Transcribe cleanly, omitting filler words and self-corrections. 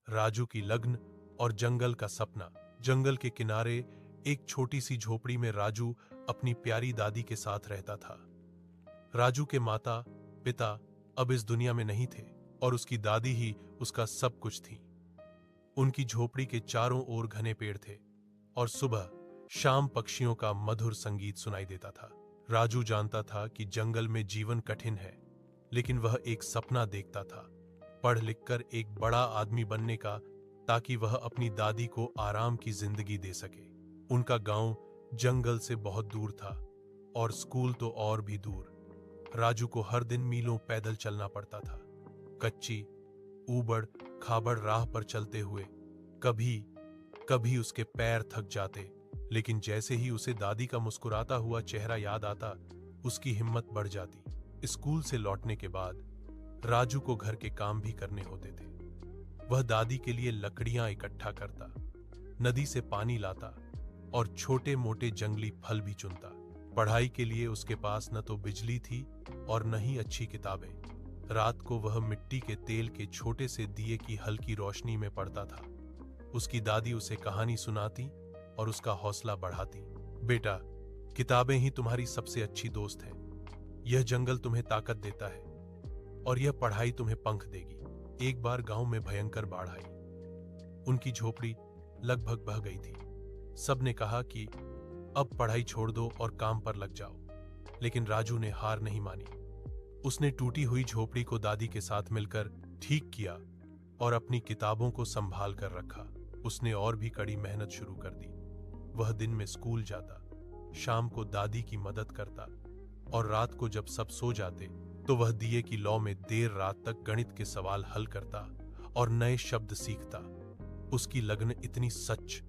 राजू की लगन और जंगल का सपना। जंगल के किनारे एक छोटी सी झोपड़ी में राजू अपनी प्यारी दादी के साथ रहता था। राजू के माता पिता अब इस दुनिया में नहीं थे और उसकी दादी ही उसका सब कुछ थी। उनकी झोपड़ी के चारों ओर घने पेड़ थे और सुबह शाम पक्षियों का मधुर संगीत सुनाई देता था। राजू जानता था कि जंगल में जीवन कठिन है, लेकिन वह एक सपना देखता था, पढ़ लिखकर एक बड़ा आदमी बनने का, ताकि वह अपनी दादी को आराम की जिंदगी दे सके। उनका गांव जंगल से बहुत दूर था और स्कूल तो और भी दूर। राजू को हर दिन मीलों पैदल चलना पड़ता था, कच्ची ऊबड़ खाबड़ राह पर चलते हुए। कभी कभी उसके पैर थक जाते, लेकिन जैसे ही उसे दादी का मुस्कुराता हुआ चेहरा याद आता, उसकी हिम्मत बढ़ जाती। स्कूल से लौटने के बाद राजू को घर के काम भी करने होते थे। वह दादी के लिए लकड़ियां इकट्ठा करता, नदी से पानी लाता और छोटे मोटे जंगली फल भी चुनता। पढ़ाई के लिए उसके पास न तो बिजली थी और न ही अच्छी किताबें। रात को वह मिट्टी के तेल के छोटे से दिए की हल्की रोशनी में पढ़ता था। उसकी दादी उसे कहानी सुनाती और उसका हौसला बढ़ाती। बेटा, किताबें ही तुम्हारी सबसे अच्छी दोस्त हैं। यह जंगल तुम्हें ताकत देता है और यह पढ़ाई तुम्हें पंख देगी। एक बार गांव में भयंकर बाढ़ आई। उनकी झोपड़ी लगभग बह गई थी। सबने कहा कि अब पढ़ाई छोड़ दो और काम पर लग जाओ, लेकिन राजू ने हार नहीं मानी। उसने टूटी हुई झोपड़ी को दादी के साथ मिलकर ठीक किया और अपनी किताबों को संभाल कर रखा। उसने और भी कड़ी मेहनत शुरू कर दी। वह दिन में स्कूल जाता, शाम को दादी की मदद करता और रात को जब सब सो जाते तो वह दिए की लौ में देर रात तक गणित के सवाल हल करता और नए शब्द सीखता। उसकी लगन इतनी सच